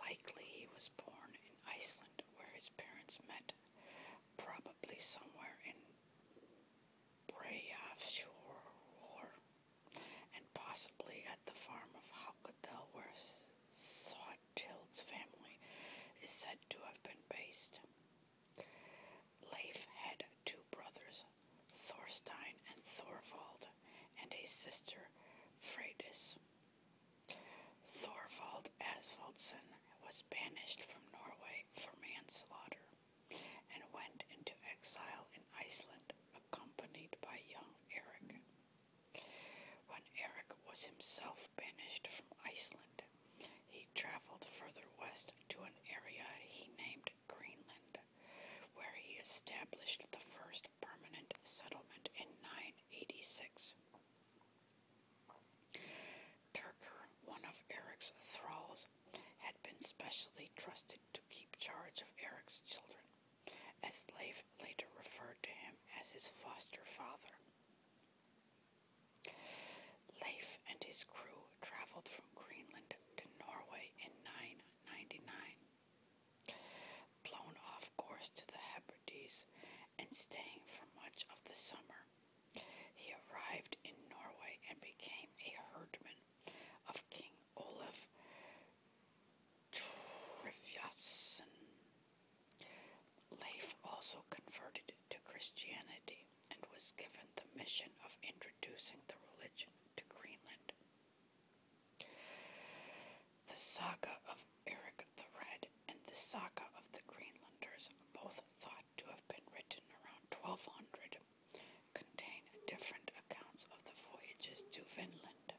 likely he was born in Iceland, where his parents met, probably somewhere in Breiðafjörður, and possibly at the farm of Haukadal, where Thortild's family is said to have been based. Leif had two brothers, Thorstein and Thorvald, and a sister, Freydis. Thorvald Asvaldsson was banished from Norway for manslaughter and went into exile in Iceland, accompanied by young Eric. When Eric was himself banished from Iceland, he traveled further west to an area he named Greenland, where he established the first permanent settlement in 986. Turkur, one of Eric's thralls, had been specially trusted to keep charge of Eric's children, as Leif later referred to him as his foster father. Leif and his crew traveled from Greenland to Norway in 999. Blown off course to the Hebrides and staying for much of the summer, he arrived in Norway and became a herdman of King Olaf Tryggvason. Leif also converted to Christianity and was given the mission of introducing the religion to Greenland. The saga of Eric the Red and the saga of the Greenlanders, both thought to have been written around 1200, contain different accounts of the voyages to Vinland.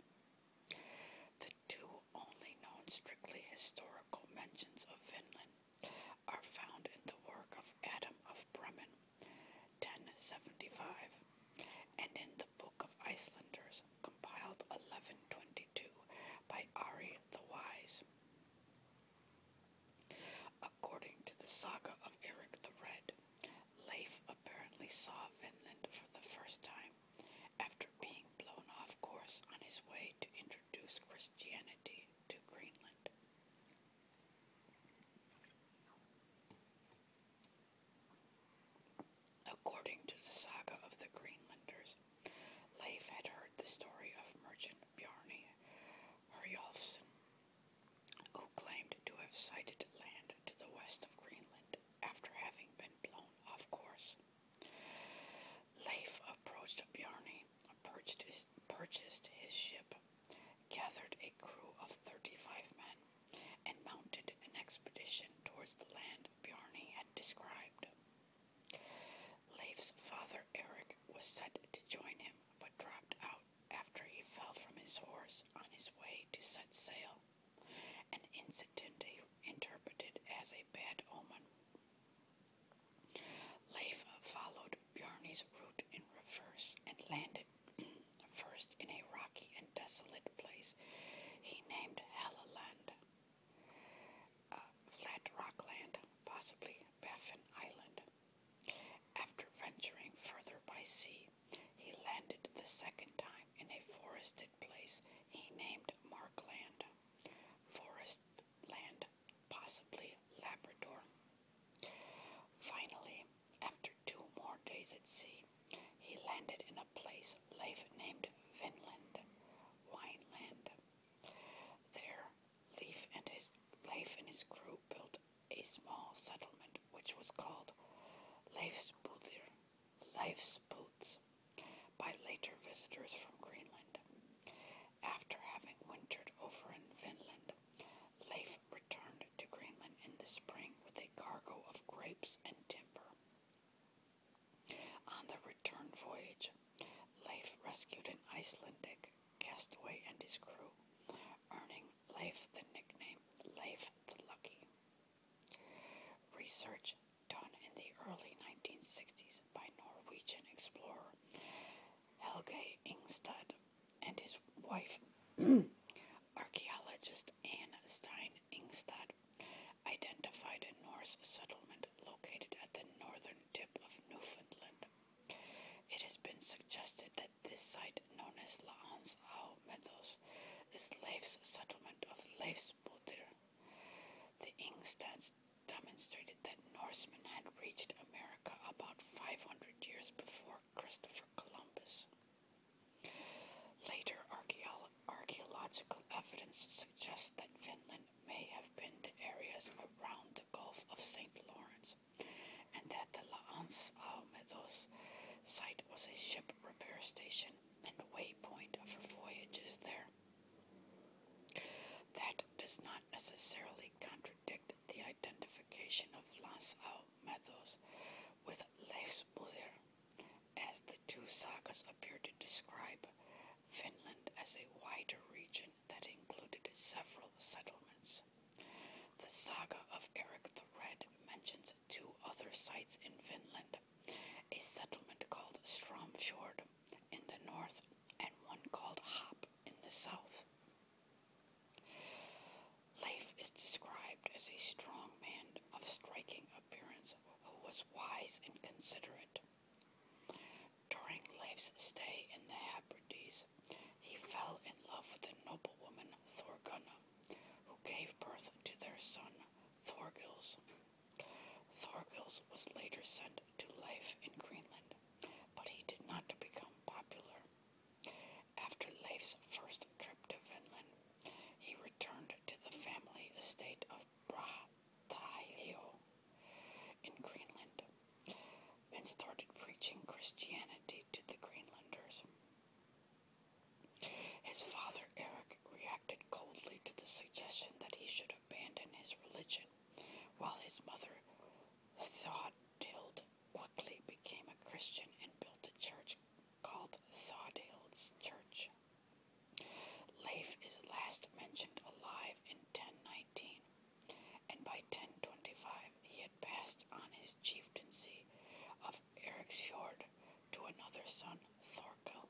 The two only known strictly historical mentions of Vinland are found in the work of Adam of Bremen, 1075, and in the Book of Icelanders, compiled 1122 by Ari the Wise. According to the saga of Eric the Red, Leif apparently saw Vinland for the first time after being blown off course on his way to introduce Christianity to Greenland. According to the saga of the Greenlanders, Leif had heard the story of merchant Bjarni Herjolfsson, who claimed to have sighted land to the west of Greenland after having been blown off course. Leif approached Bjarni, purchased his ship, gathered a crew of 35 men, and mounted an expedition towards the land Bjarni had described. Leif's father Eric was set to join him, but dropped out after he fell from his horse on his way to set sail, an incident he interpreted as a bad omen. Leif followed Bjarni's route in reverse and landed first in a rocky and desolate place he named Helluland, flat rockland, possibly Baffin Island. After venturing further by sea, he landed the second time in a forested place he named Markland, forest land, possibly Labrador. Finally, after 2 more days at sea, he landed in a place Leif named Vinland, Wineland. There, Leif and his crew built a small settlement which was called Leif's Boots, by later visitors from Greenland. After having wintered over in Vinland, Leif returned to Greenland in the spring with a cargo of grapes and timber. On the return voyage, Leif rescued an Icelandic castaway and his crew, earning Leif the nickname Leif the Lucky. Research done in the early 1960s by Norwegian explorer Helge Ingstad and his wife, archaeologist Anne Stein Ingstad, identified a Norse settlement located at the northern tip of Newfoundland. It has been suggested that this site, known as Laans Meadows, is Leif's settlement of Leifsbúðir. The circumstance demonstrated that Norsemen had reached America about 500 years before Christopher Columbus. Later archaeological evidence suggests that Finland may have been the areas around the Gulf of St. Lawrence, and that the Meadows site was a ship repair station and waypoint for voyages there. That does not necessarily contradict the identification of Meadows with Leif's Budir, as the two sagas appear to describe Finland as a wider region that included several settlements. The saga of Erik the Red mentions two other sites in Finland, a settlement called Stromfjord in the north and one called Hop in the south. Leif is described as a strong man of striking appearance who was wise and considerate. During Leif's stay in the Hebrides, he fell in love with the noblewoman Thorgunna, who gave birth to their son Thorgils. Thorgils was later sent to Leif in Greenland, but he did not become popular. After Leif's first trip to Finland, he returned to the family estate of Brattahlio in Greenland and started preaching Christianity to the Greenlanders. His father Erik reacted coldly to the suggestion that he should abandon his religion, while his mother Thorhild quickly became a Christian and built a church called Thorhild's Church. Leif is last mentioned alive in 1019, and by 1025 he had passed on his chieftaincy of Eriksfjord to another son, Thorkel.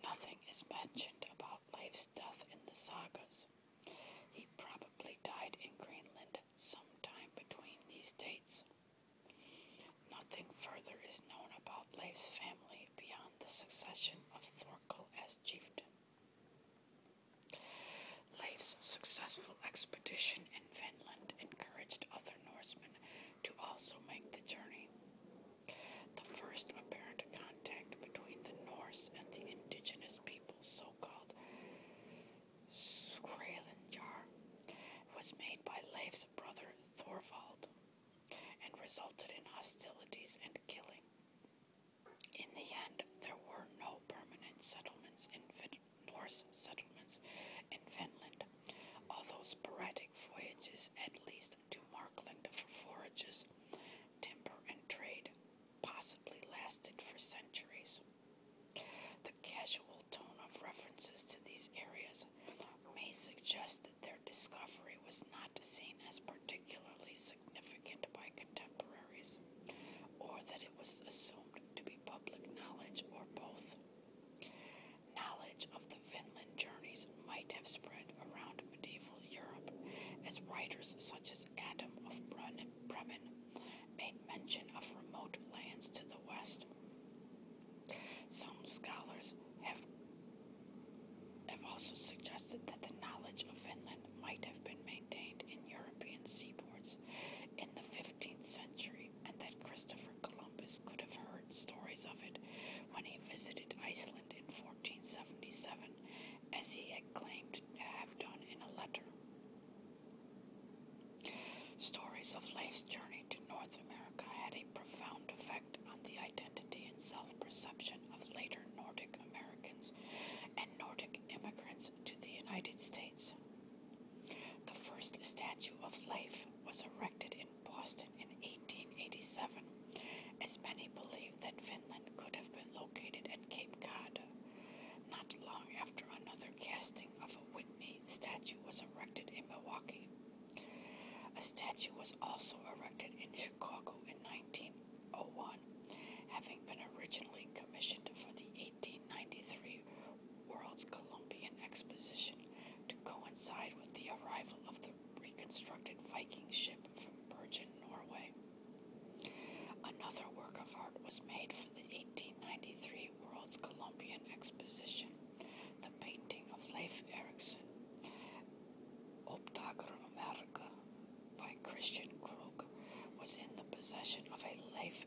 Nothing is mentioned about Leif's death in the sagas. He probably died in Greenland sometime between these dates. Nothing further is known about Leif's family beyond the succession of Thorkel as chieftain. Leif's successful expedition in Finland encouraged other Norsemen to also make the journey. The first apparent contact between the Norse and the indigenous people, so-called Skrælingjar, was made by Leif's brother Thorvald and resulted in hostilities and killing. In the end, there were no permanent settlements in Norse settlements in Finland, although sporadic voyages, at least to Markland for forages, timber, and trade, possibly lasted for centuries. The casual tone of references to these areas may suggest that their discovery was not seen as particularly significant by contemporaries, or that it was assumed to be public knowledge, or both. Knowledge of the Finland journeys might have spread around medieval Europe, as writers such as Adam of Bremen made mention of remote lands to the west. Some scholars have also suggested that the knowledge of Finland might have been maintained in European seaports in the 15th century, and that Christopher Columbus could have heard stories of it when he visited Iceland in 1477, as he had claimed to have done in a letter. Stories of Leif's journey to North America had a profound effect on the identity and self-perception of later Nordic Americans and Nordic immigrants to the United States. The first statue of Leif was erected in Boston in 1887, as many believe that Finland could have been located at Cape Cod. Not long after, another casting of a Whitney statue was erected in Milwaukee. A statue was also erected in Chicago in 1901, having been originally commissioned for the 1893 World's Columbian Exposition to coincide with the arrival of the reconstructed Viking ship from Bergen, Norway. Another work of art was made for the 1893 World's Columbian Exposition, the painting of Leif Erikson, Uppdager America, Christian Krog was in the possession of a Leif